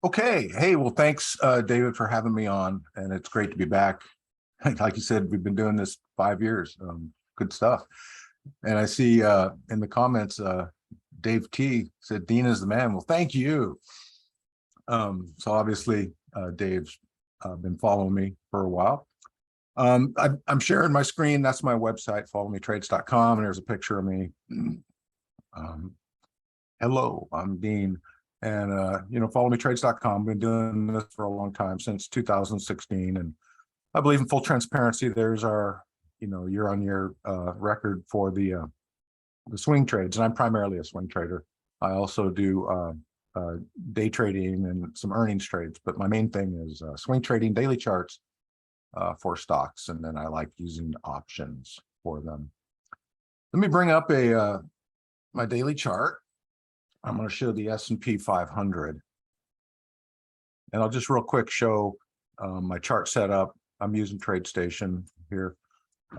Okay. Hey, well, thanks, David, for having me on. And it's great to be back. Like you said, we've been doing this 5 years. Good stuff. And I see in the comments, Dave T said, Dean is the man. Well, thank you. So obviously, Dave's been following me for a while. I'm sharing my screen. That's my website, followmetrades.com. And there's a picture of me. Hello, I'm Dean. And, followmetrades.com. I've been doing this for a long time, since 2016. And I believe in full transparency. There's our, year-on-year record for the swing trades. And I'm primarily a swing trader. I also do day trading and some earnings trades. But my main thing is swing trading, daily charts for stocks. And then I like using options for them. Let me bring up my daily chart. I'm going to show the S&P 500. And I'll just real quick show my chart setup. I'm using TradeStation here,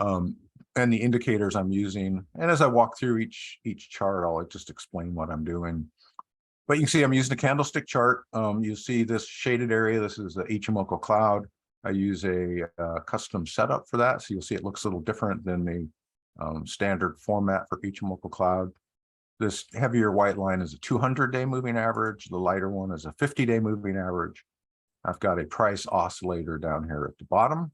and the indicators I'm using. And as I walk through each chart, I'll just explain what I'm doing. But you can see I'm using a candlestick chart. You see this shaded area. This is the Ichimoku cloud. I use a custom setup for that. So you'll see it looks a little different than the standard format for Ichimoku cloud. This heavier white line is a 200-day moving average. The lighter one is a 50-day moving average. I've got a price oscillator down here at the bottom.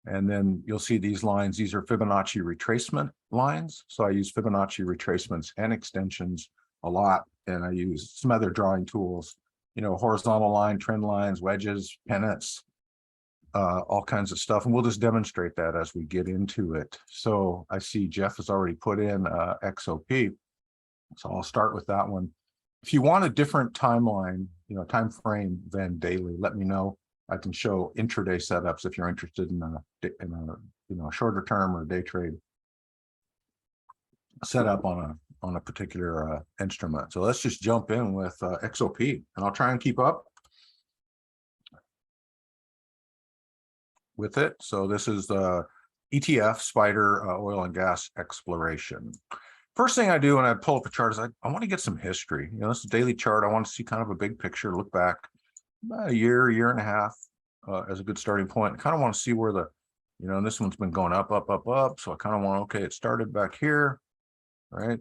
And then you'll see these lines. These are Fibonacci retracement lines. So I use Fibonacci retracements and extensions a lot. And I use some other drawing tools, horizontal line, trend lines, wedges, pennants, all kinds of stuff. And we'll just demonstrate that as we get into it. So I see Jeff has already put in XOP. So I'll start with that one. If you want a different timeline, time frame than daily, let me know. I can show intraday setups if you're interested in a shorter term or day trade setup on a particular instrument. So let's just jump in with XOP, and I'll try and keep up with it. So this is the ETF Spider Oil and Gas Exploration. First thing I do when I pull up a chart is I want to get some history. This is a daily chart. I want to see kind of a big picture, look back about a year and a half as a good starting point. I kind of want to see where and this one's been going up. So I kind of want, okay, it started back here, right?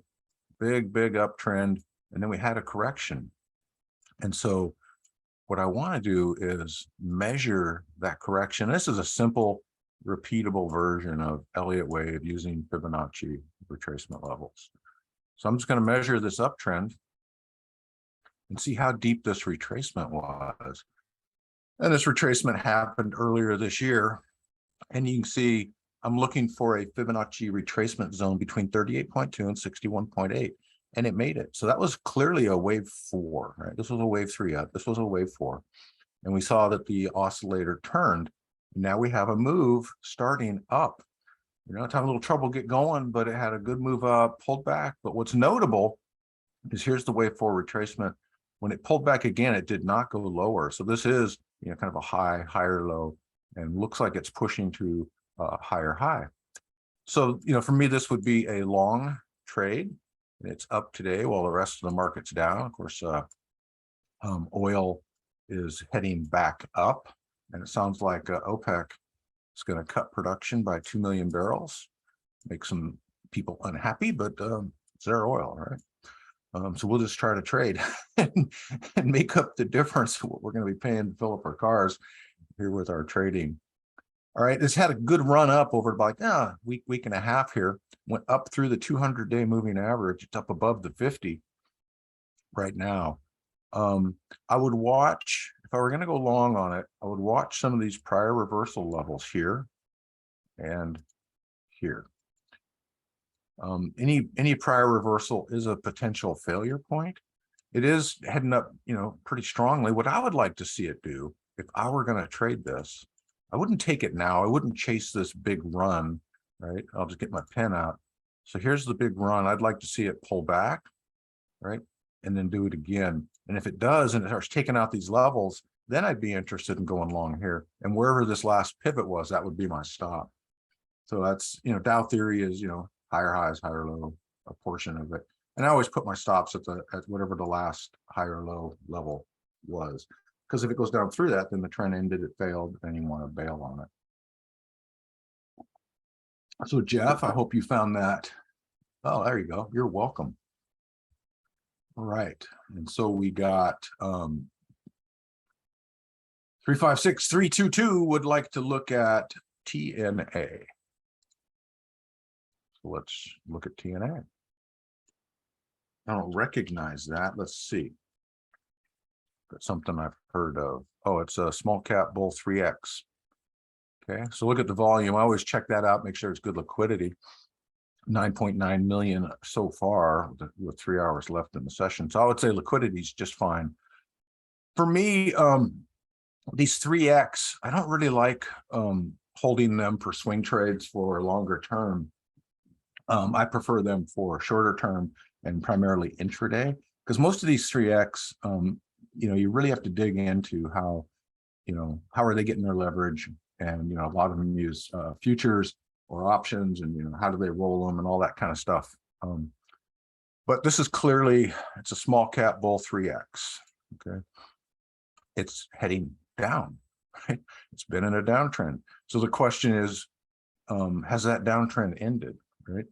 Big uptrend. And then we had a correction. And so what I want to do is measure that correction. This is a simple, repeatable version of Elliott wave using Fibonacci retracement levels. So I'm just going to measure this uptrend and see how deep this retracement was. And this retracement happened earlier this year. And you can see I'm looking for a Fibonacci retracement zone between 38.2 and 61.8. And it made it. So that was clearly a wave 4, right? This was a wave 3 up. This was a wave 4. And we saw that the oscillator turned. Now we have a move starting up. It's having a little trouble get going, but it had a good move up, pulled back. But what's notable is here's the wave 4 retracement. When it pulled back again, it did not go lower. So this is, kind of a higher low, and looks like it's pushing to a higher high. So, for me, this would be a long trade. It's up today while the rest of the market's down. Of course, oil is heading back up, and it sounds like OPEC is going to cut production by 2 million barrels, make some people unhappy, but it's their oil, right? So we'll just try to trade and make up the difference of what we're going to be paying to fill up our cars here with our trading. All right, it's had a good run up over about week and a half here. Went up through the 200-day moving average. It's up above the 50 right now. I would watch, if I were going to go long on it, I would watch some of these prior reversal levels here and here. Any prior reversal is a potential failure point. It is heading up, pretty strongly. What I would like to see it do, if I were going to trade this, I wouldn't take it now. I wouldn't chase this big run, right? I'll just get my pen out. So here's the big run. I'd like to see it pull back, right? And then do it again. And if it does, and it starts taking out these levels, then I'd be interested in going long here. And wherever this last pivot was, that would be my stop. So that's, Dow theory is, higher highs, higher low, a portion of it. And I always put my stops at whatever the last higher low level was. Because if it goes down through that, then the trend ended, it failed, and you want to bail on it. So Jeff, I hope you found that. Oh, there you go. You're welcome. All right. And so we got 356322 would like to look at TNA. So let's look at TNA. I don't recognize that. Let's see. That's something I've heard of. Oh, it's a small cap bull 3X. Okay, so look at the volume. I always check that out, make sure it's good liquidity. 9.9 million so far with 3 hours left in the session. So I would say liquidity is just fine. For me, these 3X, I don't really like holding them for swing trades for longer term. I prefer them for shorter term and primarily intraday, because most of these 3X, you really have to dig into how are they getting their leverage, and a lot of them use futures or options, and how do they roll them and all that kind of stuff. But this is clearly, it's a small cap bull 3X. Okay, it's heading down, right? It's been in a downtrend. So the question is, has that downtrend ended, right?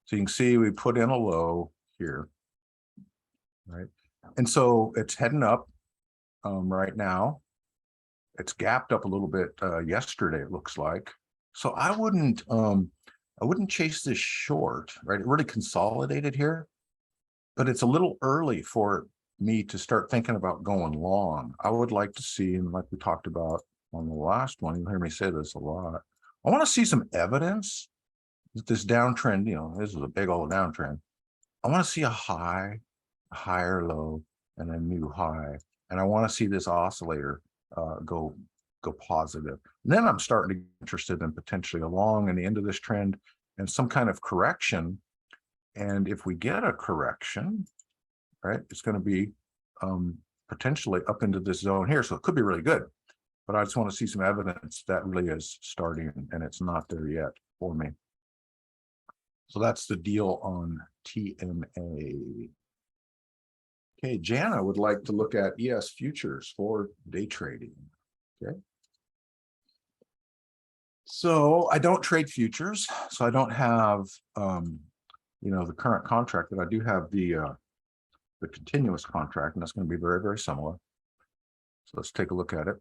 So you can see we put in a low here, right? And so it's heading up right now. It's gapped up a little bit yesterday, it looks like. So I wouldn't chase this short, right? It really consolidated here, but it's a little early for me to start thinking about going long. I would like to see, and like we talked about on the last one, you hear me say this a lot, I want to see some evidence that this downtrend, this is a big old downtrend. I want to see a high, a higher low, and a new high. And I want to see this oscillator go positive. And then I'm starting to get interested in potentially a long and the end of this trend and some kind of correction. And if we get a correction, right, it's going to be potentially up into this zone here. So it could be really good, but I just want to see some evidence that really is starting, and it's not there yet for me. So that's the deal on TNA. Okay, Jana would like to look at ES futures for day trading. Okay. So I don't trade futures, so I don't have the current contract, but I do have the continuous contract, and that's going to be very, very similar. So let's take a look at it.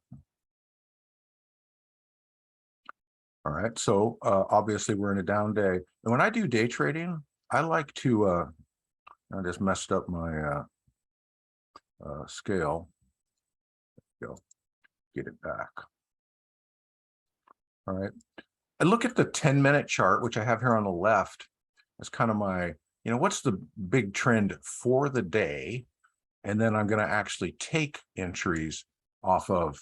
All right, so obviously we're in a down day, and when I do day trading, I like to I just messed up my scale. Go get it back. All right, I look at the 10-minute chart, which I have here on the left. It's kind of my, what's the big trend for the day, and then I'm going to actually take entries off of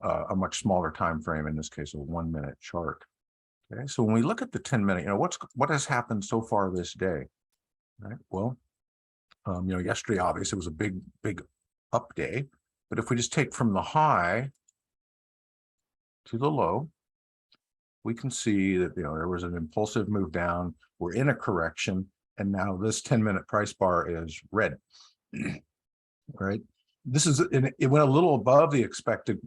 a much smaller time frame, in this case a 1-minute chart. Okay, so when we look at the 10-minute, what has happened so far this day, right? Well, yesterday obviously it was a big up day, but if we just take from the high to the low, we can see that there was an impulsive move down. We're in a correction, and now this 10-minute price bar is red. Right, it went a little above the expected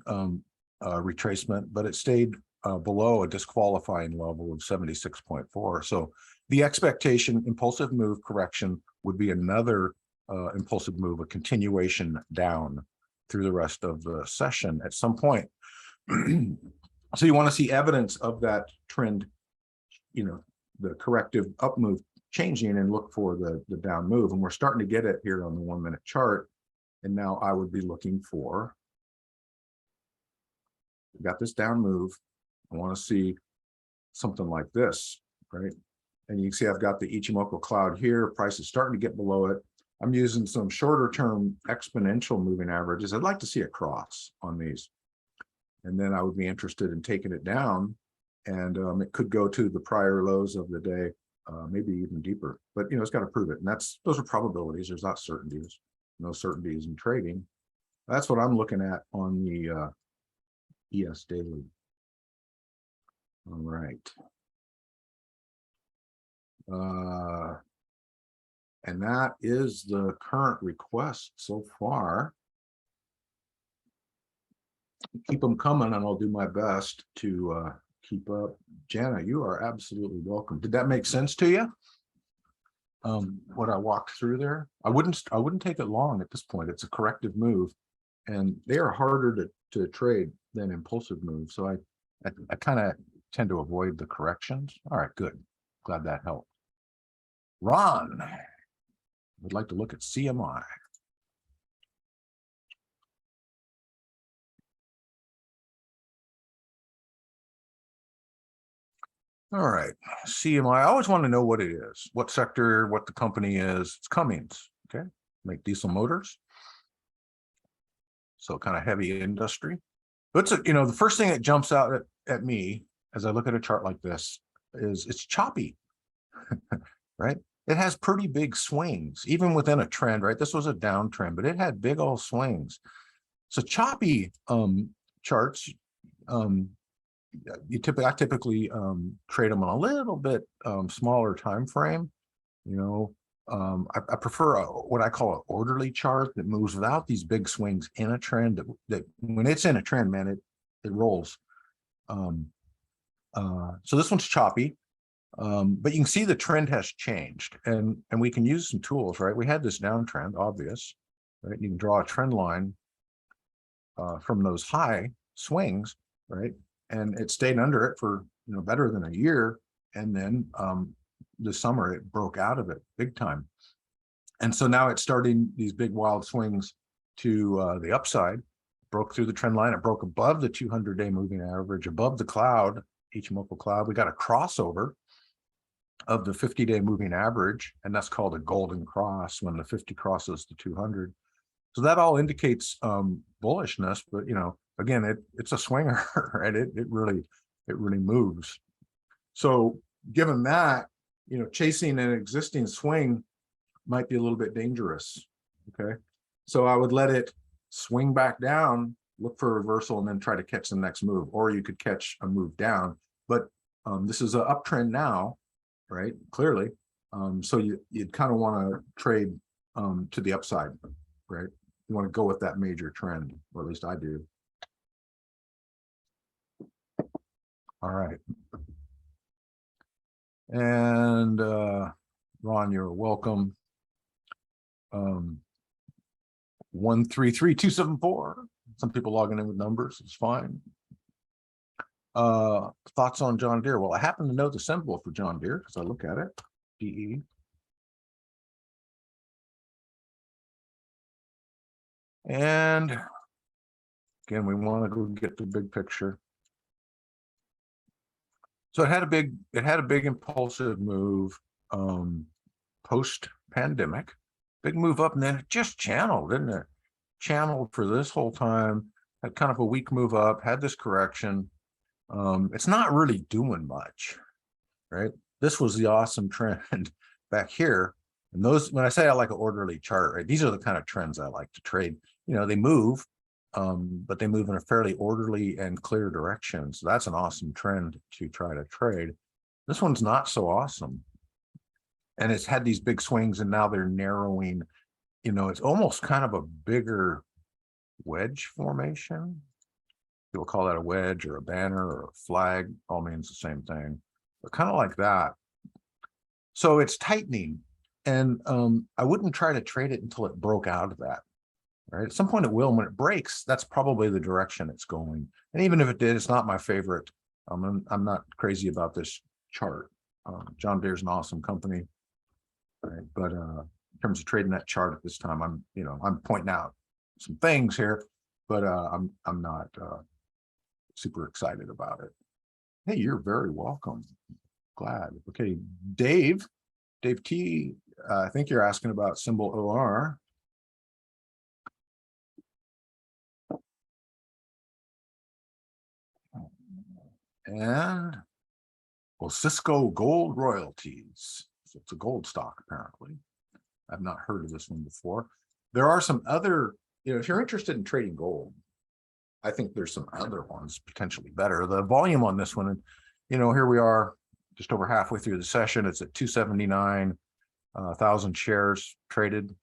retracement, but it stayed below a disqualifying level of 76.4. So the expectation, impulsive move correction, would be another impulsive move, a continuation down through the rest of the session at some point. So you want to see evidence of that trend, the corrective up move changing, and look for the down move. And we're starting to get it here on the 1-minute chart. And now I would be looking for, we got this down move. I want to see something like this, right? And you can see I've got the Ichimoku cloud here. Price is starting to get below it. I'm using some shorter term exponential moving averages. I'd like to see a cross on these. And then I would be interested in taking it down, and it could go to the prior lows of the day, maybe even deeper. But it's got to prove it, and those are probabilities. There's not certainties. No certainties in trading. That's what I'm looking at on the ES daily. All right. And that is the current request so far. keep them coming, and I'll do my best to keep up. Jana, you are absolutely welcome. Did that make sense to you? What I walked through there? I wouldn't take it long at this point. It's a corrective move, and they are harder to trade than impulsive moves. So I kind of tend to avoid the corrections. All right, good. Glad that helped. Ron would like to look at CMI. All right, CMI. I always want to know what it is, what sector, what the company is. It's Cummins, okay? Make diesel motors. So kind of heavy industry. But it's the first thing that jumps out at me as I look at a chart like this is it's choppy, right? It has pretty big swings, even within a trend, right? This was a downtrend, but it had big old swings. So choppy charts, I typically trade them on a little bit smaller time frame. I prefer what I call an orderly chart that moves without these big swings in a trend. That when it's in a trend, man, it rolls. So this one's choppy, but you can see the trend has changed, and we can use some tools, right? We had this downtrend, obvious, right? You can draw a trend line from those high swings, right? And it stayed under it for better than a year, and then this summer it broke out of it big time, and so now it's starting these big wild swings to the upside. Broke through the trend line. It broke above the 200-day moving average, above the cloud, Ichimoku cloud. We got a crossover of the 50-day moving average, and that's called a golden cross when the 50 crosses the 200. So that all indicates bullishness, but again, it's a swinger, right? It really moves. So given that, chasing an existing swing might be a little bit dangerous. Okay, so I would let it swing back down, look for a reversal, and then try to catch the next move. Or you could catch a move down, but this is an uptrend now, right? Clearly, so you'd kind of want to trade to the upside, right? You want to go with that major trend, or at least I do. All right. And Ron, you're welcome. 133274. Some people logging in with numbers. It's fine. Thoughts on John Deere? Well, I happen to know the symbol for John Deere because I look at it. DE. And again, we want to go get the big picture. So it had a big impulsive move post-pandemic. Big move up, and then it just channeled, didn't it? Channeled for this whole time, had kind of a weak move up, had this correction. It's not really doing much, right? This was the awesome trend back here. And those, when I say I like an orderly chart, right? These are the kind of trends I like to trade. They move, but they move in a fairly orderly and clear direction. So that's an awesome trend to try to trade. This one's not so awesome. And it's had these big swings, and now they're narrowing. It's almost kind of a bigger wedge formation. People call that a wedge or a banner or a flag. All means the same thing, but kind of like that. So it's tightening, and I wouldn't try to trade it until it broke out of that. Right, at some point it will. When it breaks, that's probably the direction it's going. And even if it did, it's not my favorite. I'm not crazy about this chart. John Deere's an awesome company, right? But in terms of trading that chart at this time, I'm pointing out some things here, but I'm not super excited about it. Hey, you're very welcome. Glad. Okay, Dave T. I think you're asking about symbol OR. And well, Cisco Gold Royalties. So it's a gold stock, apparently. I've not heard of this one before. There are some other, if you're interested in trading gold, I think there's some other ones potentially better. The volume on this one, here we are just over halfway through the session. It's at 279,000 shares traded.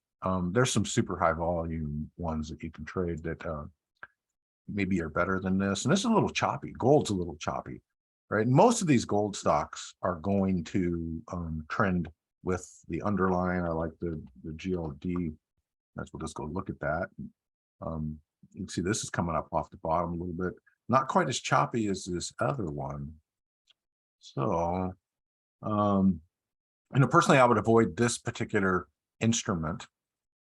There's some super high volume ones that you can trade that maybe are better than this. And this is a little choppy. Gold's a little choppy, right? Most of these gold stocks are going to trend with the underlying. I like the GLD. Let's just go look at that. You can see this is coming up off the bottom a little bit. Not quite as choppy as this other one. So, personally, I would avoid this particular instrument.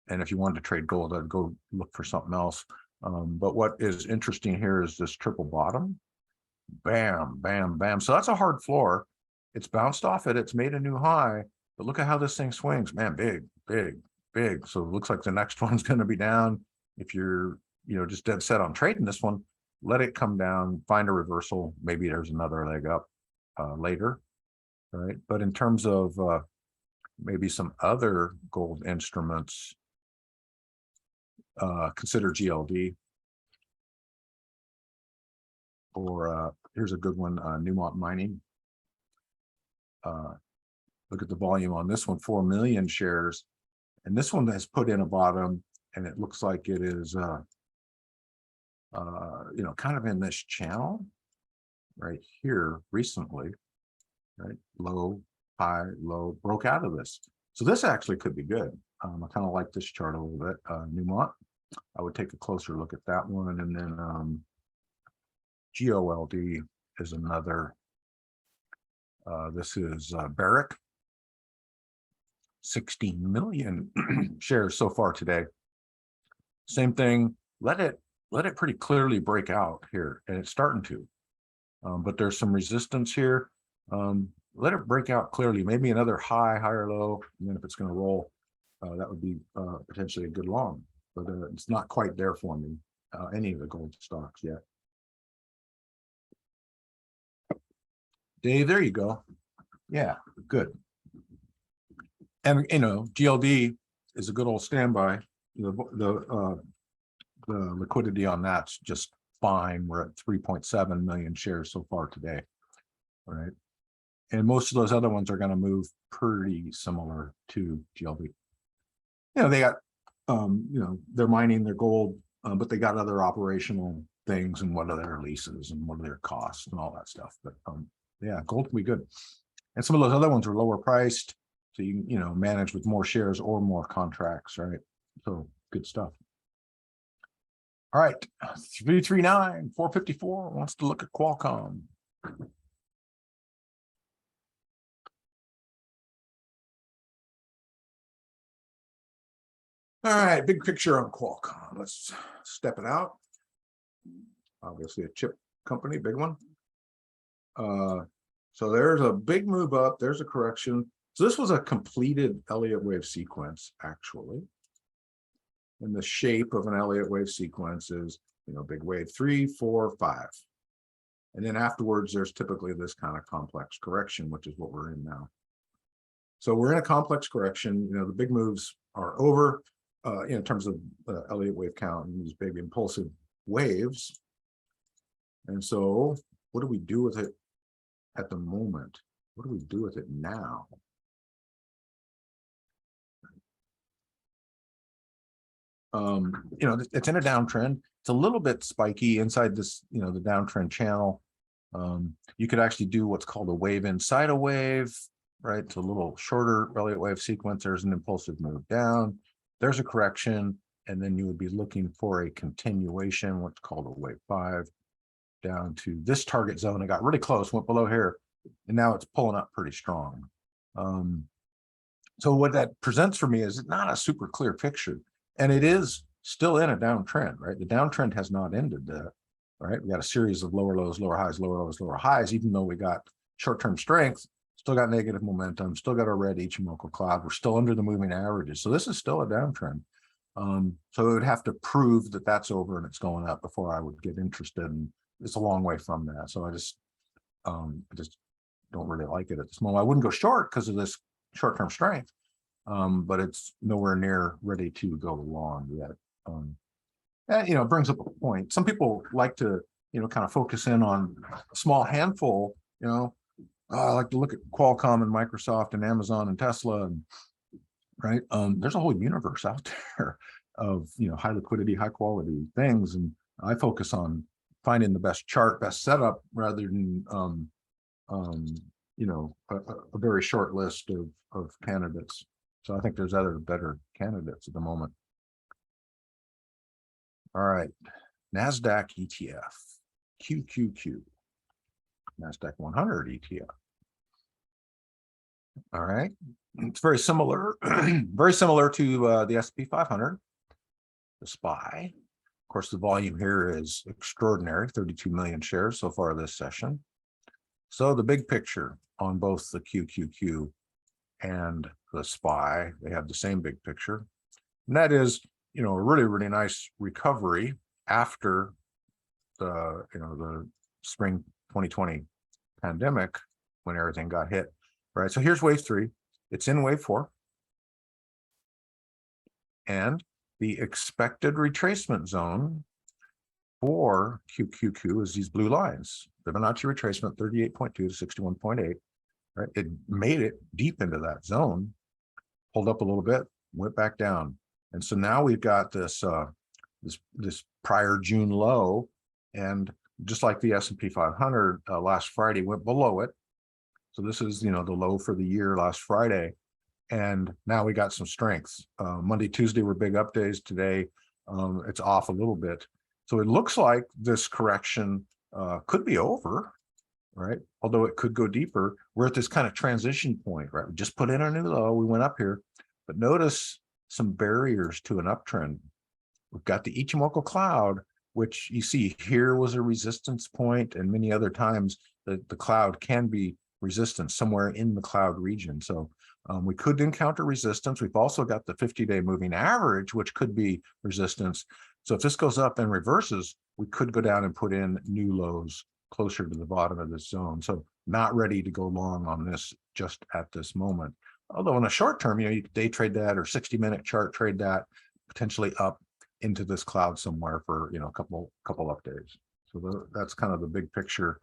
And if you wanted to trade gold, I'd go look for something else. But what is interesting here is this triple bottom. Bam, bam, bam. So that's a hard floor. It's bounced off it. It's made a new high. But look at how this thing swings. Man, big, big, big. So it looks like the next one's going to be down. If you're, just dead set on trading this one, let it come down, find a reversal. Maybe there's another leg up later, right? But in terms of maybe some other gold instruments, consider GLD. Or here's a good one, Newmont Mining. Look at the volume on this one, 4 million shares. And this one has put in a bottom, and it looks like it is, kind of in this channel right here recently, right? Low, high, low, broke out of this. So this actually could be good. I kind of like this chart a little bit. Newmont, I would take a closer look at that one. And then GOLD is another. This is Barrick. 16 million shares so far today. Same thing. Let it pretty clearly break out here, and it's starting to. But there's some resistance here. Let it break out clearly. Maybe another high, higher low, and then if it's going to roll, that would be potentially a good long. But it's not quite there for me. Any of the gold stocks yet. Dave, there you go. Yeah, good. And GLD is a good old standby. The liquidity on that's just fine. We're at 3.7 million shares so far today, right? And most of those other ones are going to move pretty similar to GLD. They got, they're mining their gold, but they got other operational things, and what are their leases and what are their costs and all that stuff. But yeah, gold can be good. And some of those other ones are lower priced, so you can, manage with more shares or more contracts, right? So good stuff. All right, 339-454 wants to look at Qualcomm. All right, big picture on Qualcomm. Let's step it out. Obviously a chip company, big one. So there's a big move up. There's a correction. So this was a completed Elliott wave sequence, actually. And the shape of an Elliott wave sequence is, big wave 3, 4, 5. And then afterwards, there's typically this kind of complex correction, which is what we're in now. So we're in a complex correction. The big moves are over in terms of Elliott wave count and these big impulsive waves. And so what do we do with it at the moment? What do we do with it now? It's in a downtrend. It's a little bit spiky inside this, the downtrend channel. You could actually do what's called a wave inside a wave, right? It's a little shorter Elliott wave sequence. There's an impulsive move down. There's a correction, and then you would be looking for a continuation, what's called a wave 5, down to this target zone. It got really close, went below here, and now it's pulling up pretty strong. So what that presents for me is not a super clear picture, and it is still in a downtrend, right? The downtrend has not ended, right? We got a series of lower lows, lower highs, lower lows, lower highs. Even though we got short-term strength, still got negative momentum, still got our red Ichimoku cloud. We're still under the moving averages. So this is still a downtrend. So it would have to prove that that's over and it's going up before I would get interested. And it's a long way from that. So I just don't really like it at this moment. I wouldn't go short because of this short-term strength, but it's nowhere near ready to go long yet. And, it brings up a point. Some people like to, kind of focus in on a small handful, I like to look at Qualcomm and Microsoft and Amazon and Tesla, and right. There's a whole universe out there of, high liquidity, high quality things. And I focus on finding the best chart, best setup, rather than you know, a very short list of candidates. So I think there's other better candidates at the moment. All right, Nasdaq ETF, QQQ, Nasdaq 100 ETF. All right, it's very similar, very similar to the S&P 500, the SPY. Of course, the volume here is extraordinary, 32 million shares so far this session. So the big picture on both the QQQ and the SPY, they have the same big picture. And that is, you know, a really, really nice recovery after the, you know, the spring 2020 pandemic, when everything got hit, right? So here's wave 3. It's in wave 4. And the expected retracement zone for QQQ is these blue lines. Fibonacci retracement 38.2 to 61.8. Right? It made it deep into that zone, pulled up a little bit, went back down. And so now we've got this this prior June low, and just like the S&P 500 last Friday went below it. So this is, you know, the low for the year last Friday. And now we got some strengths. Monday, Tuesday were big up days. Today, it's off a little bit. So it looks like this correction could be over, right? Although it could go deeper. We're at this kind of transition point, right? We just put in a new low. We went up here, but notice some barriers to an uptrend. We've got the Ichimoku cloud, which you see here was a resistance point, and many other times the cloud can be resistance somewhere in the cloud region. So we could encounter resistance. We've also got the 50-day moving average, which could be resistance. So if this goes up and reverses, we could go down and put in new lows closer to the bottom of this zone. So not ready to go long on this just at this moment. Although in a short term, you know, you could day trade that or 60-minute chart trade that, potentially up into this cloud somewhere for, you know, a couple up days. So that's kind of the big picture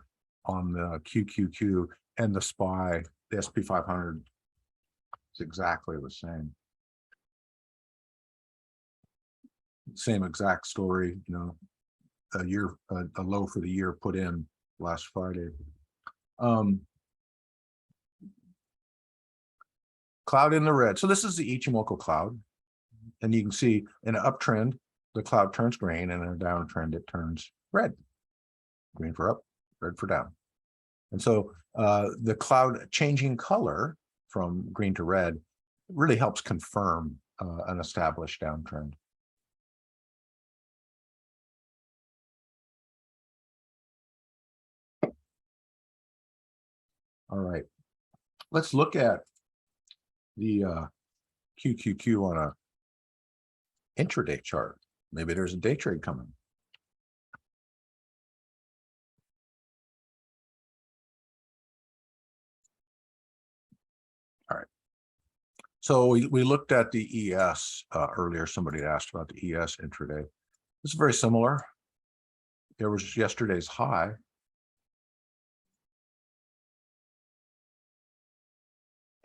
on the QQQ, and the SPY, the SP 500 is exactly the same. Same exact story, you know, a low for the year put in last Friday. Cloud in the red. So this is the Ichimoku cloud. And you can see in an uptrend, the cloud turns green, and in a downtrend, it turns red. Green for up, red for down. And so the cloud changing color from green to red really helps confirm an established downtrend. All right, let's look at the QQQ on a intraday chart. Maybe there's a day trade coming. All right. So we looked at the ES earlier. Somebody asked about the ES intraday. It's very similar. There was yesterday's high.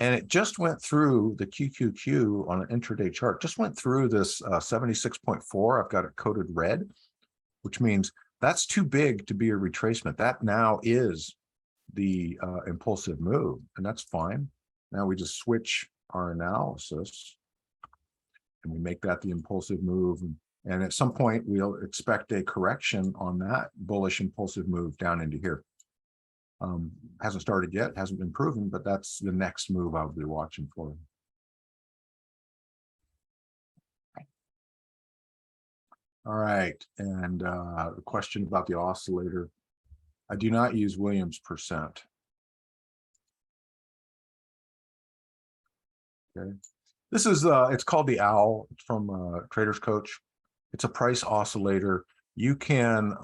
And it just went through the QQQ on an intraday chart, just went through this 76.4. I've got it coded red, which means that's too big to be a retracement. That now is the impulsive move, and that's fine. Now we just switch our analysis and we make that the impulsive move. And at some point, we'll expect a correction on that bullish impulsive move down into here. Hasn't started yet, hasn't been proven, but that's the next move I'll be watching for. All right, and the question about the oscillator. I do not use Williams percent. Okay, this is it's called the OWL. It's from Trader's Coach. It's a price oscillator. You can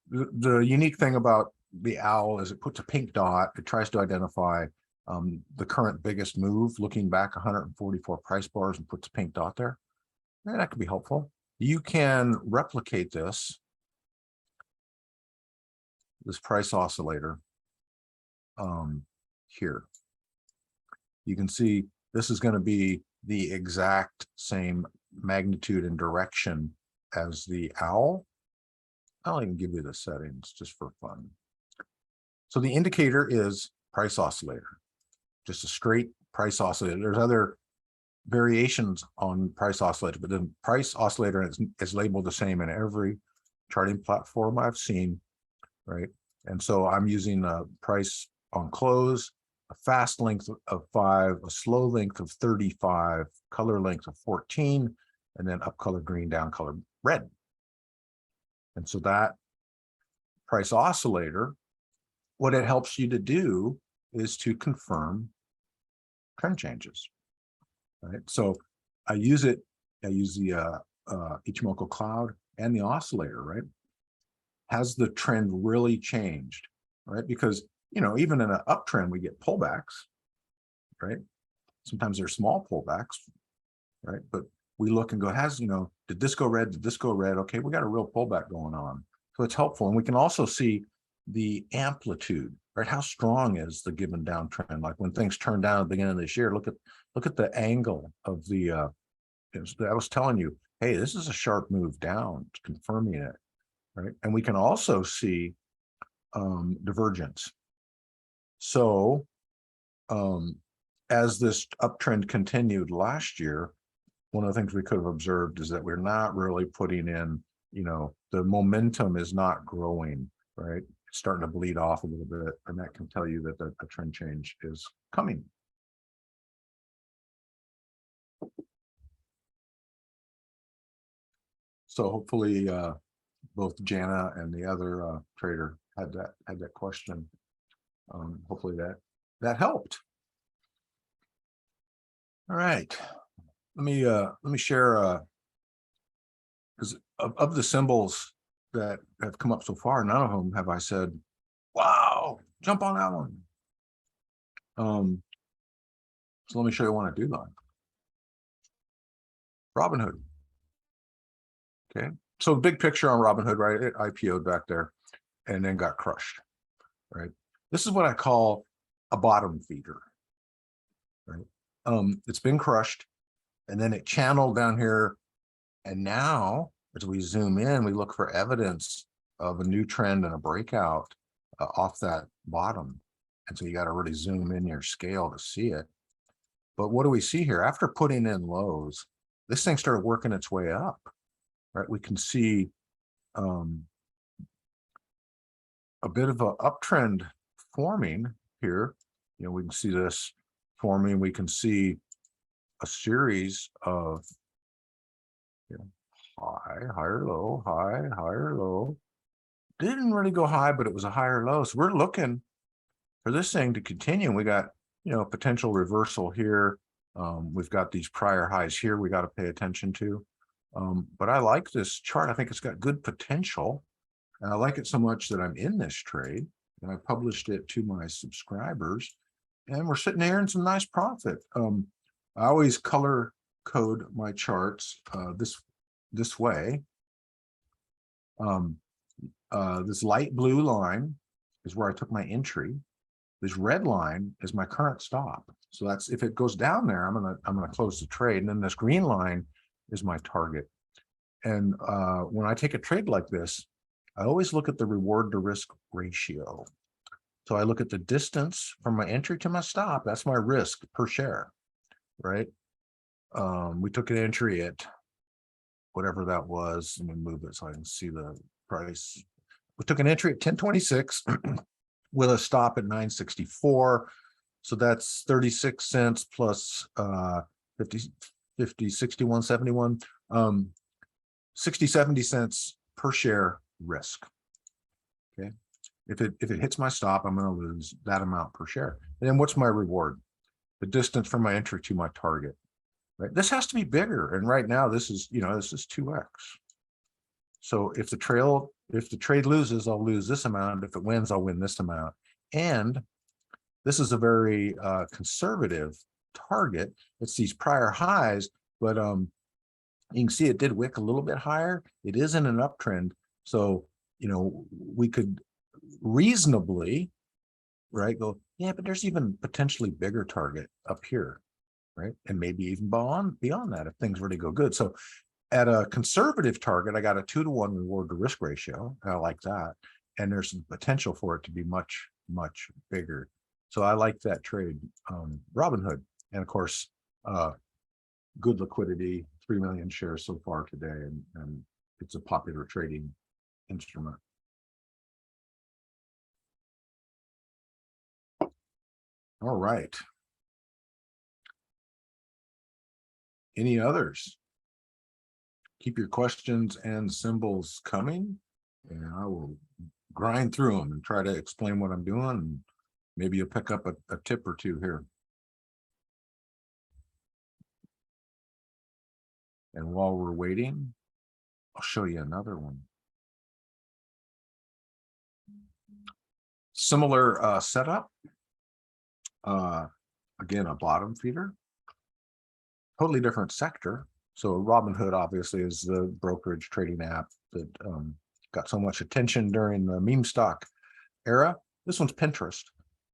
the unique thing about the OWL is it puts a pink dot. It tries to identify the current biggest move, looking back 144 price bars, and puts a pink dot there. And that could be helpful. You can replicate this price oscillator here. You can see this is going to be the exact same magnitude and direction as the owl. I'll even give you the settings just for fun. So the indicator is price oscillator, just a straight price oscillator. There's other variations on price oscillator, but the price oscillator is labeled the same in every charting platform I've seen, right? And so I'm using a price on close, a fast length of 5, a slow length of 35, color length of 14, and then up color green, down color red. And so that price oscillator, what it helps you to do is to confirm trend changes, right? So I use the Ichimoku cloud and the oscillator, right? Has the trend really changed, right? Because, you know, even in an uptrend, we get pullbacks, right? Sometimes they're small pullbacks, right? But we look and go, did this go red? Did this go red? Okay, we got a real pullback going on. So it's helpful. And we can also see the amplitude, right? How strong is the given downtrend? Like when things turn down at the beginning of this year, look at the angle of the, I was telling you, hey, this is a sharp move down, it's confirming it, right? And we can also see divergence. So as this uptrend continued last year, one of the things we could have observed is that we're not really putting in, the momentum is not growing, right? It's starting to bleed off a little bit, and that can tell you that a trend change is coming. So hopefully both Jana and the other trader had that question. Hopefully that helped. All right, let me share because of the symbols that have come up so far, none of them have I said, wow, jump on that one. So let me show you one I do like. Robinhood. Okay, so the big picture on Robinhood, right? It IPO'd back there and then got crushed, right? This is what I call a bottom feeder, right? It's been crushed and then it channeled down here. And now as we zoom in, we look for evidence of a new trend and a breakout off that bottom. And so you got to really zoom in your scale to see it. But what do we see here? After putting in lows, this thing started working its way up, right? We can see a bit of an uptrend forming here. We can see this forming. We can see a series of high, higher, low, high, higher, low. Didn't really go high, but it was a higher low. So we're looking for this thing to continue. We got, potential reversal here. We've got these prior highs here we got to pay attention to. But I like this chart. I think it's got good potential. And I like it so much that I'm in this trade. And I published it to my subscribers. And we're sitting here in some nice profit. I always color code my charts this way. This light blue line is where I took my entry. This red line is my current stop. So that's, if it goes down there, I'm gonna close the trade. And then this green line is my target. And when I take a trade like this, I always look at the reward to risk ratio. So I look at the distance from my entry to my stop. That's my risk per share, right? We took an entry at whatever that was. Let me move it so I can see the price. We took an entry at 1026 with a stop at 964. So that's 36 cents plus 50, 61, 71, 60, 70 cents per share risk. Okay. If it hits my stop, I'm going to lose that amount per share. And then what's my reward? The distance from my entry to my target. Right. This has to be bigger. And right now this is, this is 2x. So if the trade loses, I'll lose this amount. If it wins, I'll win this amount. And this is a very conservative target. It's these prior highs, but you can see it did wick a little bit higher. It is in an uptrend. So, we could reasonably, right, go, yeah, but there's even potentially bigger target up here, right? And maybe even beyond that if things really go good. So At a conservative target, I got a 2-to-1 reward to risk ratio. I like that. And there's some potential for it to be much, much bigger. So I like that trade. Robinhood. And of course, good liquidity, 3 million shares so far today. And it's a popular trading instrument. All right. Any others? Keep your questions and symbols coming, and I will grind through them and try to explain what I'm doing. And maybe you'll pick up a tip or two here. And while we're waiting, I'll show you another one. Similar setup. Again, a bottom feeder. Totally different sector. So Robinhood obviously is the brokerage trading app that got so much attention during the meme stock era. This one's Pinterest.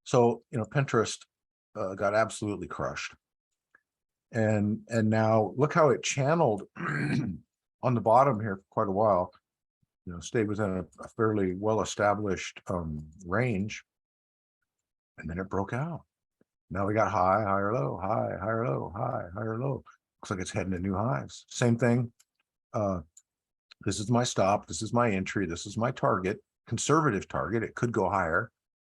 So, Pinterest got absolutely crushed. And now look how it channeled on the bottom here for quite a while, stayed within a fairly well-established range. And then it broke out. Now we got high, higher, low, high, higher, low, high, higher, low. Looks like it's heading to new highs. Same thing. This is my stop. This is my entry. This is my target, conservative target. It could go higher,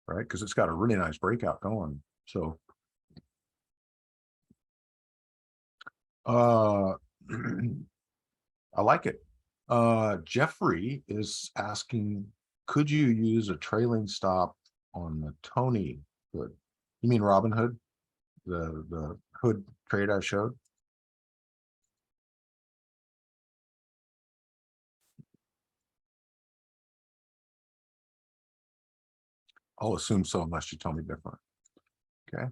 right? Because it's got a really nice breakout going. So, I like it. Jeffrey is asking, could you use a trailing stop on the Tony hood? You mean Robinhood, the hood trade I showed? I'll assume so unless you tell me different. Okay.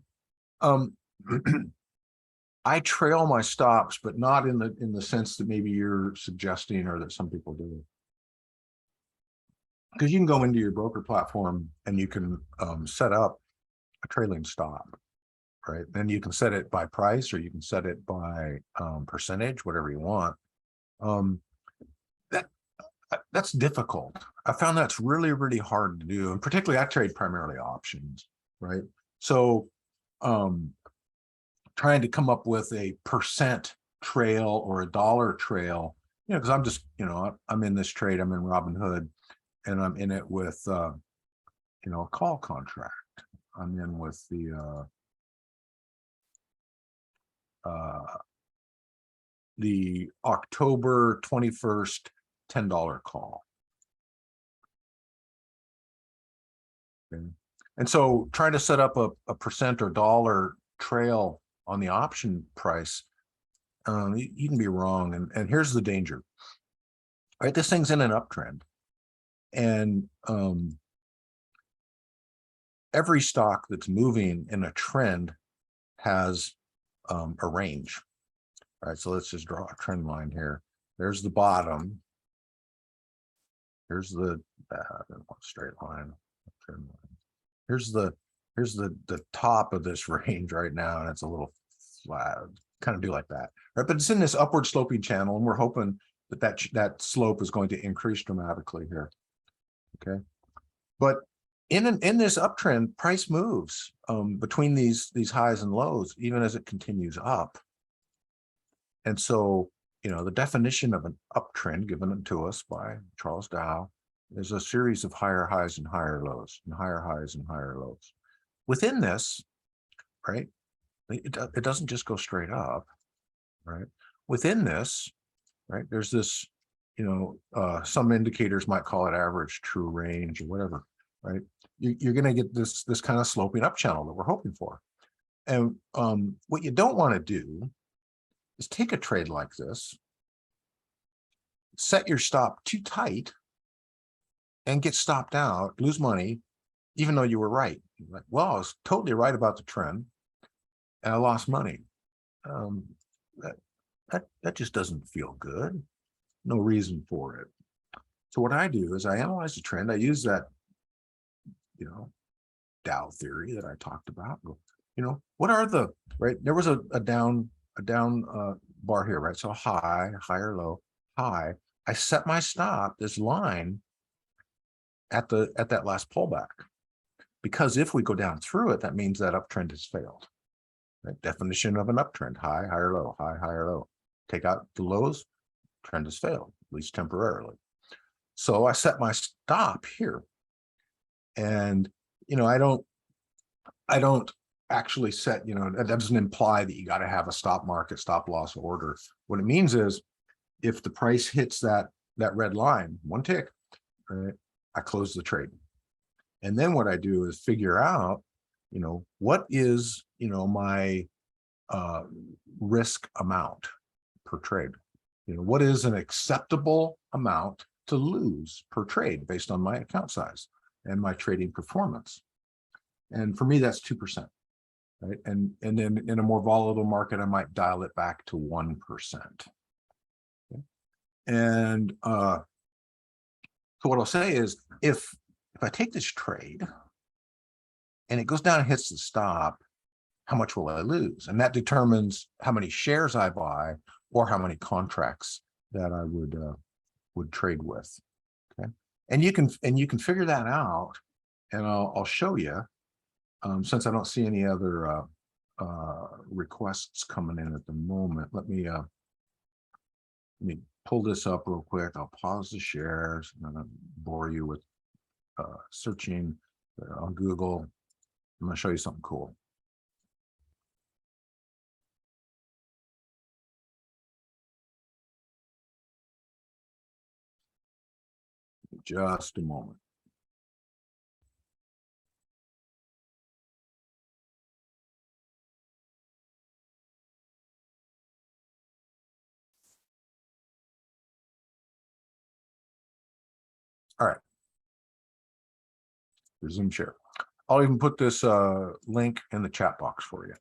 I trail my stops, but not in the sense that maybe you're suggesting or that some people do. Because you can go into your broker platform and you can set up a trailing stop, right? Then you can set it by price or you can set it by percentage, whatever you want. That's difficult. I found that's really, really hard to do. And particularly I trade primarily options, right? So trying to come up with a percent trail or a dollar trail, because I'm just, I'm in this trade, I'm in Robinhood, and I'm in it with, a call contract. I'm in with the October 21st $10 call. Okay. And so trying to set up a percent or dollar trail on the option price, you can be wrong. And here's the danger, right? This thing's in an uptrend. And every stock that's moving in a trend has a range. All right, so let's just draw a trend line here. There's the bottom. Here's the straight line. Trend line. Here's the top of this range right now, and it's a little flat. Kind of do like that, right? But it's in this upward sloping channel, and we're hoping that slope is going to increase dramatically here. Okay, but in this uptrend, price moves between these highs and lows, even as it continues up. And so, the definition of an uptrend given to us by Charles Dow is a series of higher highs and higher lows, and higher highs and higher lows. Within this, right, it doesn't just go straight up, right? Within this, right, there's this, some indicators might call it average true range or whatever, right? You're going to get this kind of sloping up channel that we're hoping for. And what you don't want to do is take a trade like this, set your stop too tight, and get stopped out, lose money, even though you were right. You're like, well, I was totally right about the trend, and I lost money. That just doesn't feel good. No reason for it. So what I do is I analyze the trend. I use that, Dow theory that I talked about. What are the, right? There was a down bar here, right? So high, higher, low. high, I set my stop, this line, at that last pullback. Because if we go down through it, that means that uptrend has failed. That definition of an uptrend: high, higher, low, high, higher, low. Take out the lows, trend has failed, at least temporarily. So I set my stop here. And, I don't actually set, that doesn't imply that you got to have a stop market, stop loss order. What it means is if the price hits that red line, one tick, right, I close the trade. And then what I do is figure out, what is, my risk amount per trade. What is an acceptable amount to lose per trade based on my account size and my trading performance. And for me, that's 2%. Right. And then in a more volatile market, I might dial it back to 1%. Okay. And so what I'll say is if I take this trade and it goes down and hits the stop, how much will I lose? And that determines how many shares I buy or how many contracts that I would trade with. Okay. And you can figure that out, and I'll show you. Since I don't see any other requests coming in at the moment, let me pull this up real quick. I'll pause the shares. I'm going to bore you with searching on Google. I'm going to show you something cool. Just a moment. All right. Resume share. I'll even put this link in the chat box for you.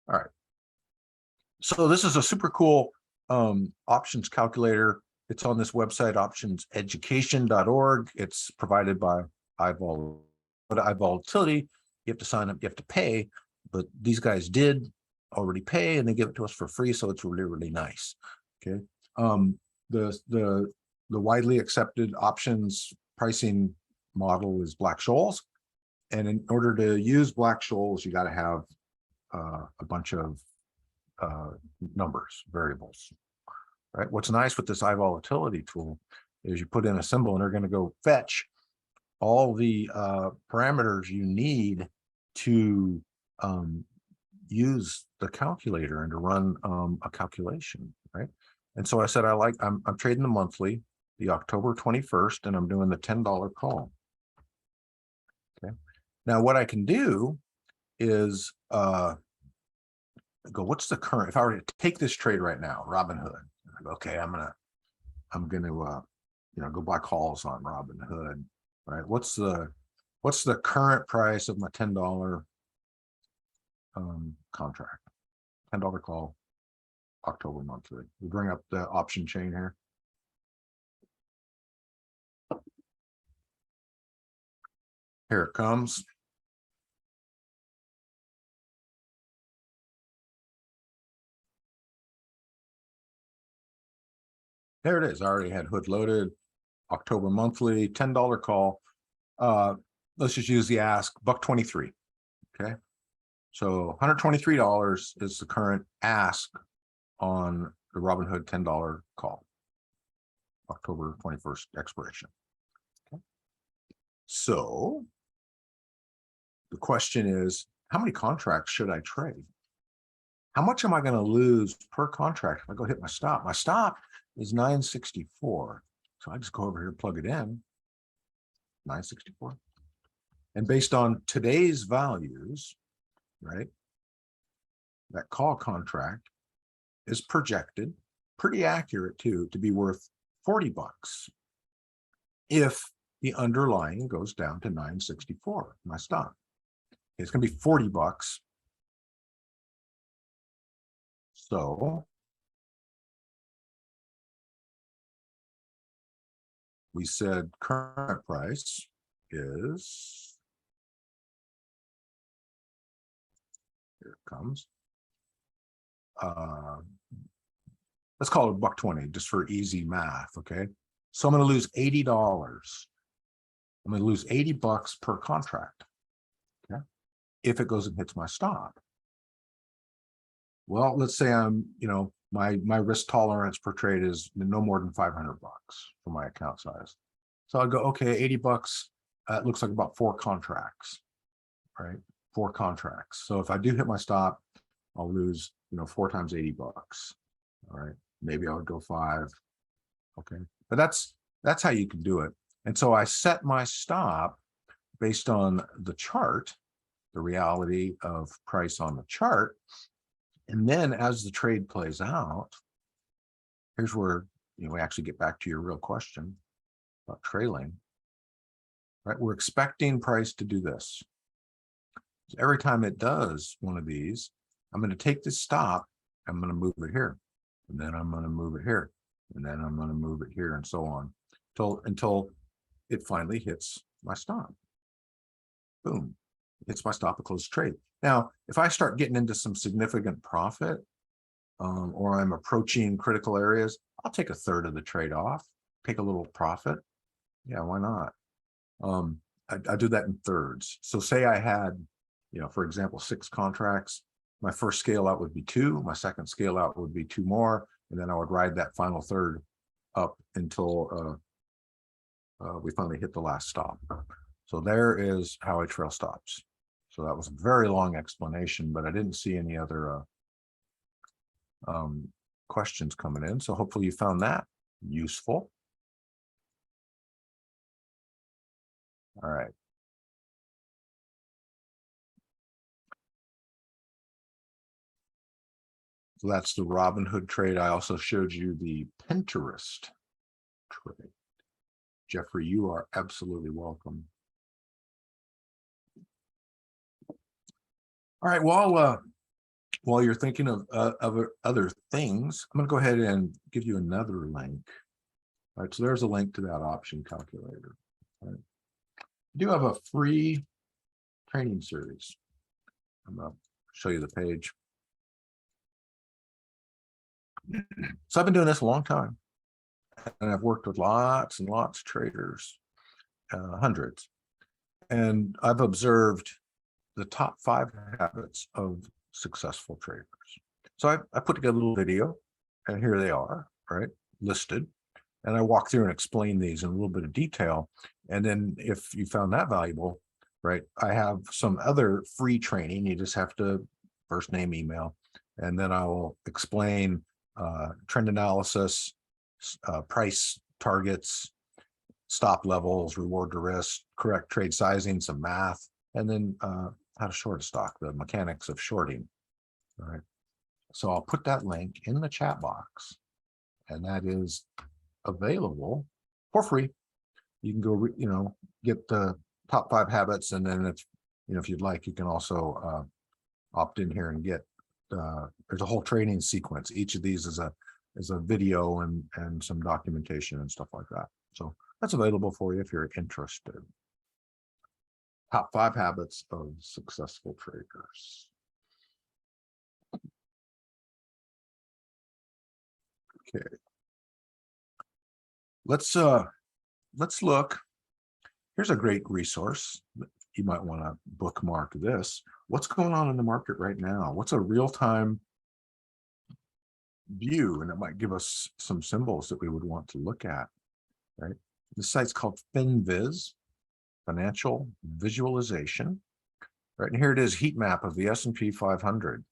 All right. So this is a super cool options calculator. It's on this website, optionseducation.org. It's provided by iVolatility. You have to sign up, you have to pay, but these guys did already pay and they give it to us for free. So it's really, really nice. Okay. The widely accepted options pricing model is Black-Scholes. And in order to use Black-Scholes, you got to have a bunch of numbers, variables, right? What's nice with this iVolatility tool is you put in a symbol and they're going to go fetch all the parameters you need to use the calculator and to run a calculation, right? And so I said, I'm trading the monthly, the October 21st, and I'm doing the $10 call. Okay. Now what I can do is go, what's the current, if I were to take this trade right now, Robinhood, okay, I'm gonna go buy calls on Robinhood, right? What's the current price of my $10 contract? $10 call, October monthly. We bring up the option chain here. Here it comes. There it is. I already had hood loaded. October monthly, $10 call. Let's just use the ask, $1.23. Okay. So $123 is the current ask on the Robinhood $10 call. October 21st expiration. Okay. So the question is, how many contracts should I trade? How much am I going to lose per contract if I go hit my stop? My stop is 964. So I just go over here and plug it in. 964. And based on today's values, right, that call contract is projected, pretty accurate too, to be worth $40 if the underlying goes down to 964, my stop. It's going to be $40. So we said current price is Here it comes. Let's call it $1.20 just for easy math, okay? So I'm going to lose $80. I'm going to lose $80 per contract, okay? If it goes and hits my stop. Well, let's say I'm, my risk tolerance per trade is no more than $500 for my account size. So I'll go, okay, $80. It looks like about 4 contracts, right? 4 contracts. So if I do hit my stop, I'll lose, 4 times $80. All right. Maybe I would go 5. Okay. But that's how you can do it. And so I set my stop based on the chart, the reality of price on the chart. And then as the trade plays out, here's where, we actually get back to your real question about trailing, right? We're expecting price to do this. So every time it does one of these, I'm going to take this stop, I'm going to move it here, and then I'm going to move it here, and then I'm going to move it here, and so on until it finally hits my stop. Boom, it's my stop, a closed trade. Now, if I start getting into some significant profit, or I'm approaching critical areas, I'll take 1/3 of the trade off, take a little profit. Yeah, why not? I do that in thirds. So say I had, for example, 6 contracts. My first scale out would be 2. My second scale out would be 2 more. And then I would ride that final third up until we finally hit the last stop. So there is how I trail stops. So that was a very long explanation, but I didn't see any other questions coming in. So hopefully you found that useful. All right. So that's the Robinhood trade. I also showed you the Pinterest trade. Jeffrey, you are absolutely welcome. All right, while you're thinking of other things, I'm going to go ahead and give you another link. All right, so there's a link to that option calculator. All right. I do have a free training series. I'm going to show you the page. So I've been doing this a long time, and I've worked with lots and lots of traders, hundreds, and I've observed the top 5 habits of successful traders. So I put together a little video, and here they are, right, listed, and I walk through and explain these in a little bit of detail. And then if you found that valuable, right, I have some other free training. You just have to first name, email, and then I will explain trend analysis, price targets, stop levels, reward to risk, correct trade sizing, some math, and then how to short a stock, the mechanics of shorting. All right. So I'll put that link in the chat box, and that is available for free. You can go, get the top 5 habits, and then if you'd like, you can also opt in here and get. There's a whole training sequence. Each of these is a video and some documentation and stuff like that. So that's available for you if you're interested. Top 5 habits of successful traders. Okay. Let's look. Here's a great resource. You might want to bookmark this. What's going on in the market right now? What's a real-time view? And it might give us some symbols that we would want to look at, right? This site's called FinViz, Financial Visualization, right? And here it is, heat map of the S&P 500,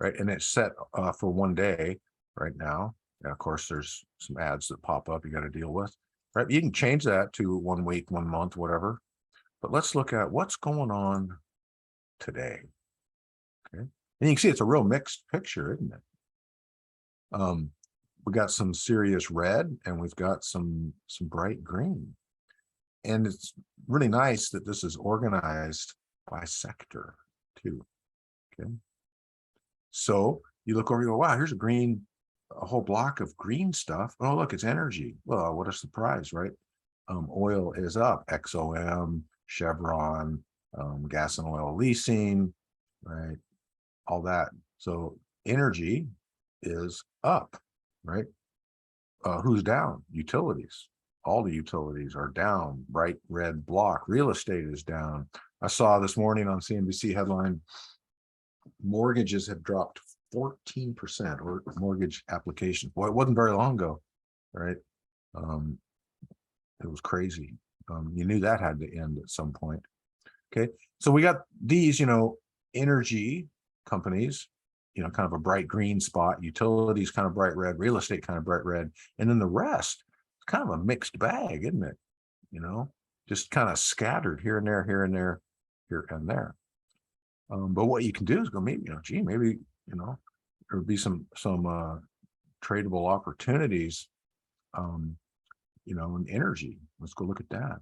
right? And it's set for 1 day right now. And of course, there's some ads that pop up you got to deal with, right? You can change that to 1 week, 1 month, whatever. But let's look at what's going on today. Okay. And you can see it's a real mixed picture, isn't it? We got some serious red, and we've got some bright green. And it's really nice that this is organized by sector too. Okay. So you look over, you go, wow, here's a whole block of green stuff. Oh, look, it's energy. Well, what a surprise, right? Oil is up, XOM, Chevron, gas and oil leasing, right? all that. So energy is up, right? Who's down? Utilities. All the utilities are down. Bright red block. Real estate is down. I saw this morning on CNBC headline, mortgages have dropped 14%, or mortgage applications. Boy, it wasn't very long ago, right? It was crazy. You knew that had to end at some point. Okay, so we got these, energy companies, kind of a bright green spot, utilities kind of bright red, real estate kind of bright red, and then the rest, it's kind of a mixed bag, isn't it? Just kind of scattered here and there, here and there, here and there. But what you can do is go, maybe, maybe, there would be some tradable opportunities, in energy. Let's go look at that.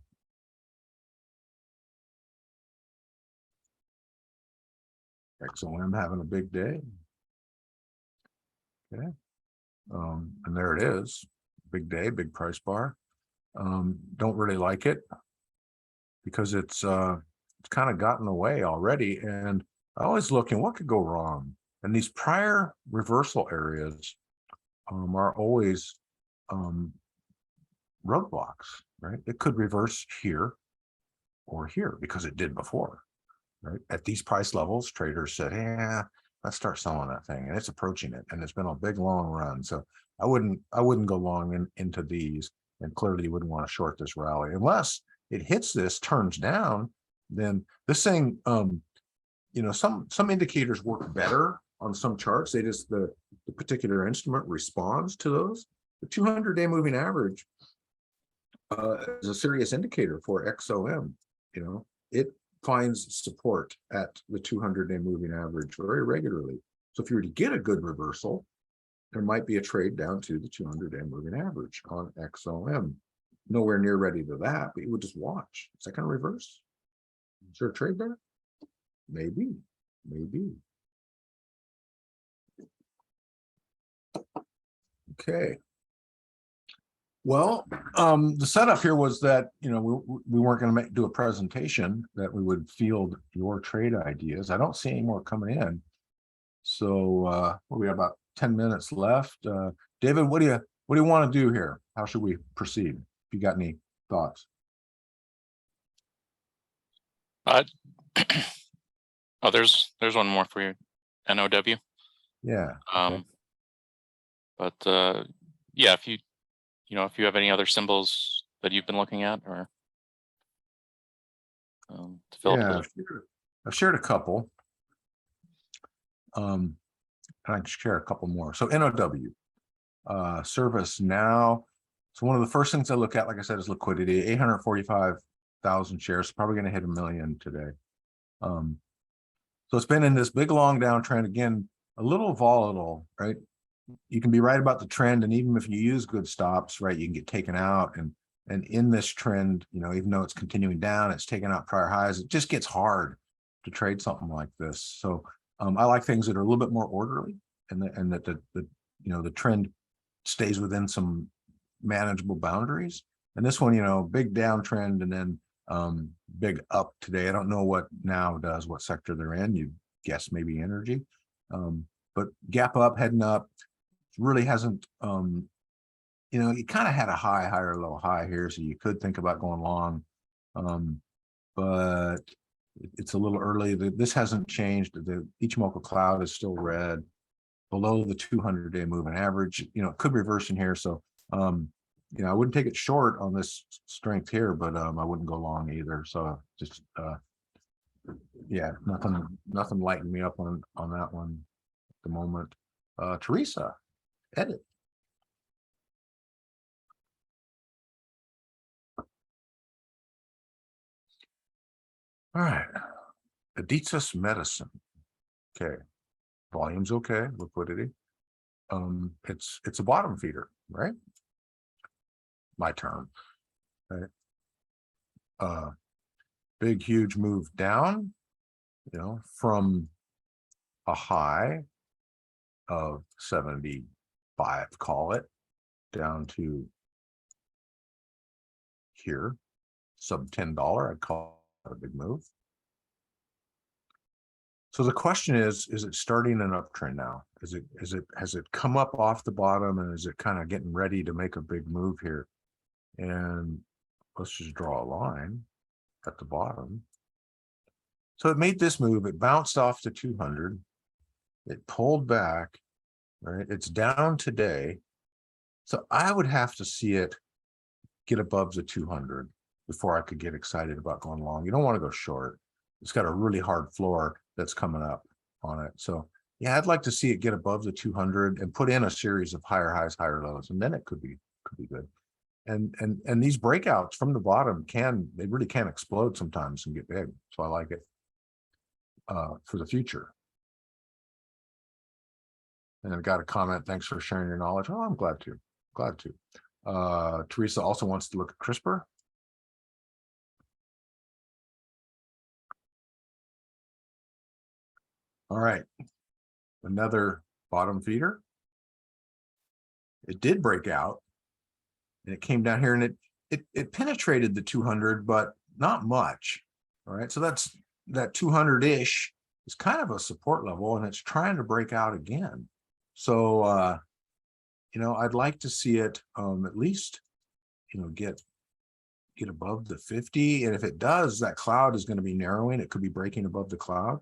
XOM having a big day. Okay. And there it is. Big day, big price bar. Don't really like it because it's kind of gotten away already. And I always look and what could go wrong. And these prior reversal areas are always roadblocks, right? It could reverse here or here because it did before, right? At these price levels, traders said, yeah, let's start selling that thing, and it's approaching it, and it's been a big long run. So I wouldn't go long into these, and clearly you wouldn't want to short this rally unless it hits this, turns down. Then this thing, some indicators work better on some charts. They just the particular instrument responds to those. The 200-day moving average is a serious indicator for XOM. It finds support at the 200-day moving average very regularly. So if you were to get a good reversal, there might be a trade down to the 200-day moving average on XOM. Nowhere near ready to that, but you would just watch. Is that going to reverse? Is there a trade there? Maybe. Okay. Well, the setup here was that, we weren't going to do a presentation, that we would field your trade ideas. I don't see any more coming in. So we have about 10 minutes left. David, what do you want to do here? How should we proceed? If you got any thoughts? Oh, there's one more for you. NOW. Yeah. Okay. But yeah, if you have any other symbols that you've been looking at, or to fill up I've shared a couple. And I can share a couple more. So NOW, service now. So one of the first things I look at, like I said, is liquidity. 845,000 shares, probably going to hit 1 million today. So it's been in this big long downtrend, again, a little volatile, right? You can be right about the trend, and even if you use good stops, right, you can get taken out. And in this trend, even though it's continuing down, it's taking out prior highs. It just gets hard to trade something like this. So I like things that are a little bit more orderly, and that the trend stays within some manageable boundaries. And this one, big downtrend and then big up today. I don't know what now does, what sector they're in. You guess maybe energy, but gap up, heading up. Really hasn't, you kind of had a higher low high here, so you could think about going long, but it's a little early. This hasn't changed. The Ichimoku cloud is still red below the 200-day moving average. It could reverse in here. So, I wouldn't take it short on this strength here, but I wouldn't go long either. So just, yeah, nothing lighting me up on that one at the moment. Teresa, edit. All right, Adidas Medicine. Okay, volume's okay, liquidity. It's a bottom feeder, right? My term. Okay. Big huge move down, from a high of 75, call it, down to here, sub $10. I'd call it a big move. So the question is it starting an uptrend now? Has it come up off the bottom and is it kind of getting ready to make a big move here? And let's just draw a line at the bottom. So it made this move, it bounced off to 200, it pulled back, right? It's down today. So I would have to see it get above the 200 before I could get excited about going long. You don't want to go short. It's got a really hard floor that's coming up on it. So yeah, I'd like to see it get above the 200 and put in a series of higher highs, higher lows, and then it could be good. And these breakouts from the bottom they really can explode sometimes and get big. So I like it for the future. And I've got a comment. Thanks for sharing your knowledge. Oh, I'm glad to. Teresa also wants to look at CRISPR. All right, another bottom feeder. It did break out and it came down here and it penetrated the 200, but not much. All right, so that's that 200-ish is kind of a support level and it's trying to break out again. So you know, I'd like to see it at least, you know, get above the 50. And if it does, that cloud is going to be narrowing. It could be breaking above the cloud.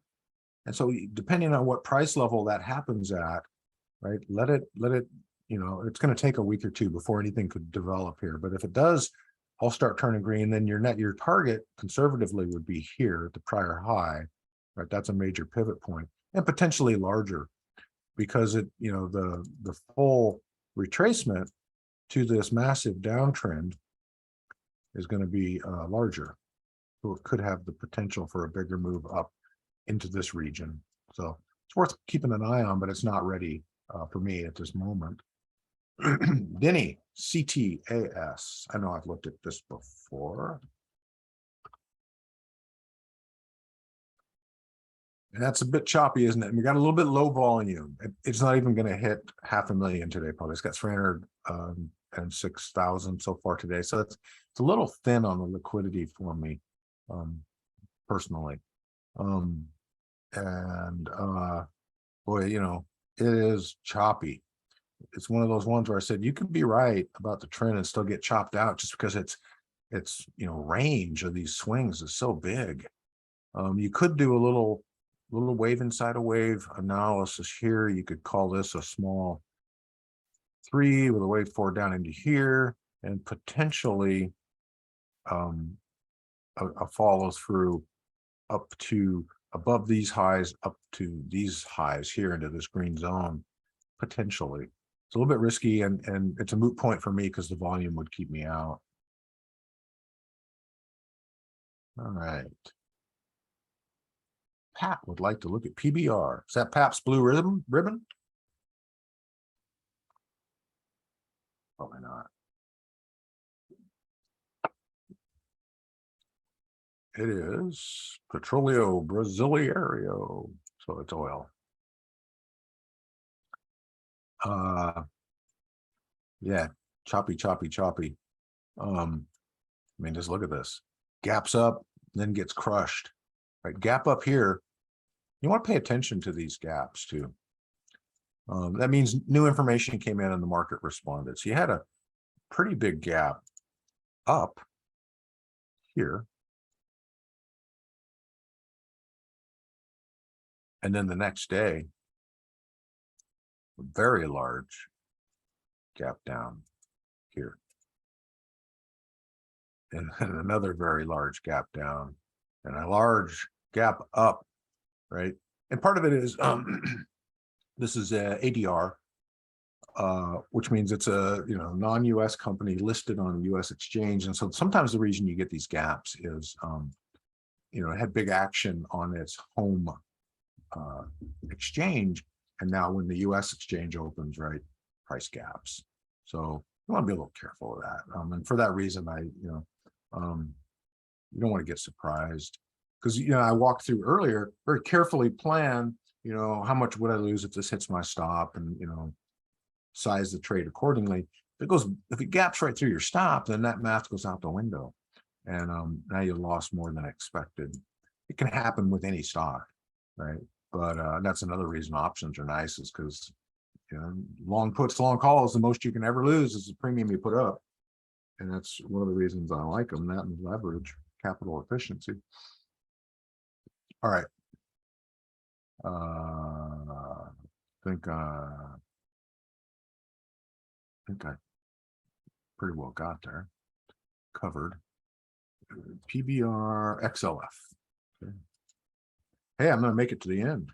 And so depending on what price level that happens at, right, let it, you know, it's going to take a week or two before anything could develop here. But if it does, I'll start turning green, then your target conservatively would be here at the prior high, right? That's a major pivot point and potentially larger because it, you know, the full retracement to this massive downtrend is going to be larger. So it could have the potential for a bigger move up into this region. So it's worth keeping an eye on, but it's not ready for me at this moment. Denny, CTAS. I know I've looked at this before. And that's a bit choppy, isn't it? And we got a little bit low volume. It's not even going to hit 500,000 today, probably. It's got 306,000 so far today. So it's a little thin on the liquidity for me, personally. Boy, you know, it is choppy. It's one of those ones where I said you can be right about the trend and still get chopped out just because it's you know, range of these swings is so big. You could do a little wave inside a wave analysis here. You could call this a small 3 with a wave 4 down into here and potentially a follow through up to above these highs, up to these highs here into this green zone, potentially. It's a little bit risky and it's a moot point for me because the volume would keep me out. All right. Pat would like to look at PBR. Is that Pap's blue ribbon? Probably not. It is Petróleo Brasileiro, so it's oil. Yeah, choppy. I mean, just look at this. Gaps up, then gets crushed. Right, gap up here. You want to pay attention to these gaps too. That means new information came in and the market responded. So you had a pretty big gap up here. And then the next day, a very large gap down here. And another very large gap down and a large gap up, right? And part of it is, this is a ADR, which means it's a, you know, non-US company listed on a US exchange. And so sometimes the reason you get these gaps is, you know, it had big action on its home exchange. And now when the US exchange opens, right, price gaps. So you want to be a little careful of that. And for that reason, you don't want to get surprised because, you know, I walked through earlier, very carefully plan, you know, how much would I lose if this hits my stop and, you know, size the trade accordingly. If it gaps right through your stop, then that math goes out the window. And now you lost more than expected. It can happen with any stock, right? But that's another reason options are nice, is because, you know, long puts, long calls, the most you can ever lose is the premium you put up. And that's one of the reasons I like them, that and leverage, capital efficiency. All right. I think I pretty well got there covered. PBR XLF. Okay. Hey, I'm gonna make it to the end.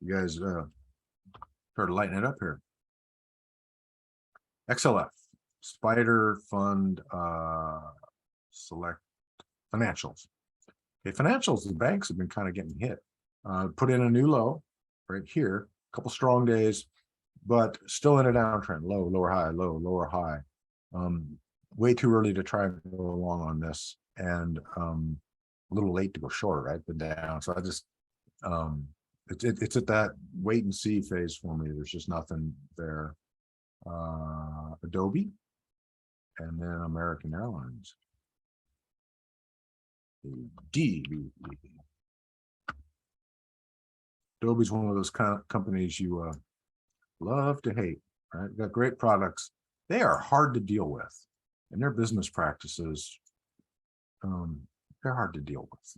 You guys try to lighten it up here. XLF, Spider Fund Select Financials. Okay, financials, the banks have been kind of getting hit. Put in a new low right here, a couple strong days, but still in a downtrend. Low, lower, high, low, lower, high. Way too early to try and go along on this, and a little late to go short, right? But down. So I just it's at that wait and see phase for me. There's just nothing there. Adobe, and then American Airlines. Deere. Adobe's one of those companies you love to hate, right? They've got great products. They are hard to deal with, and their business practices, they're hard to deal with.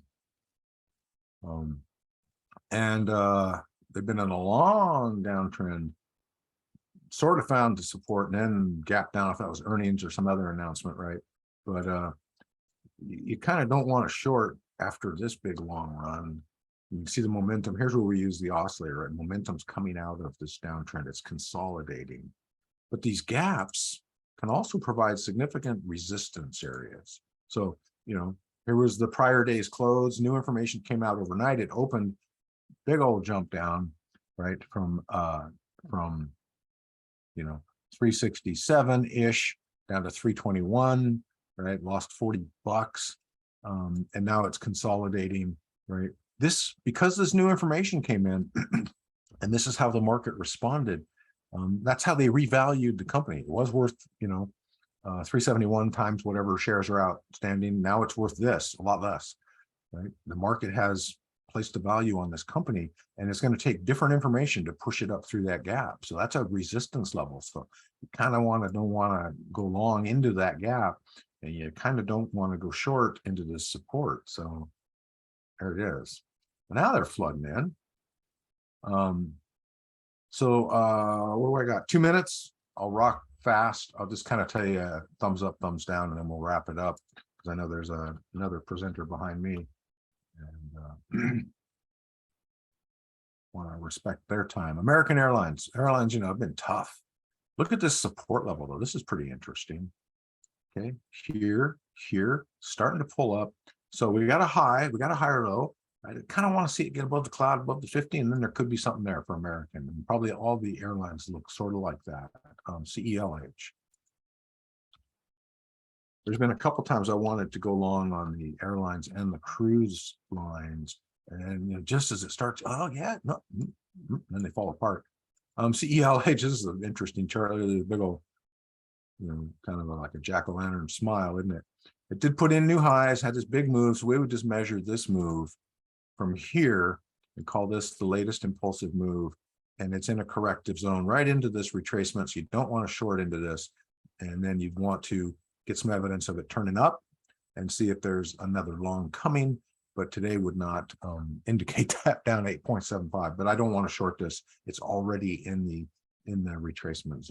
And they've been in a long downtrend, sort of found the support and then gapped down if that was earnings or some other announcement, right? But you kind of don't want to short after this big long run. You can see the momentum. Here's where we use the oscillator, right? Momentum's coming out of this downtrend. It's consolidating. But these gaps can also provide significant resistance areas. So, you know, here was the prior day's close. New information came out overnight. It opened, big old jump down, right? From you know, 367-ish down to 321, right? Lost 40 bucks. And now it's consolidating, right? This, because this new information came in, and this is how the market responded. That's how they revalued the company. It was worth, you know, 371 times whatever shares are outstanding. Now it's worth this, a lot less, right? The market has placed a value on this company, and it's going to take different information to push it up through that gap. So that's a resistance level. So you kind of don't want to go long into that gap, and you kind of don't want to go short into this support. So there it is. Now they're flooding in. So what do I got? 2 minutes. I'll rock fast. I'll just kind of tell you thumbs up, thumbs down, and then we'll wrap it up, because I know there's another presenter behind me, and want to respect their time. American Airlines, you know, have been tough. Look at this support level, though. This is pretty interesting. Okay, here, starting to pull up. So we got a high, we got a higher low. I kind of want to see it get above the cloud, above the 50, and then there could be something there for American. And probably all the airlines look sort of like that. CELH. There's been a couple times I wanted to go long on the airlines and the cruise lines, and you know, just as it starts, oh yeah, no, then they fall apart. CELH, this is an interesting chart. The big old, you know, kind of like a jack-o'-lantern smile, isn't it? It did put in new highs, had this big move, so we would just measure this move from here and call this the latest impulsive move, and it's in a corrective zone right into this retracement. So you don't want to short into this, and then you'd want to get some evidence of it turning up and see if there's another long coming, but today would not indicate that, down 8.75. But I don't want to short this. It's already in the retracement zone.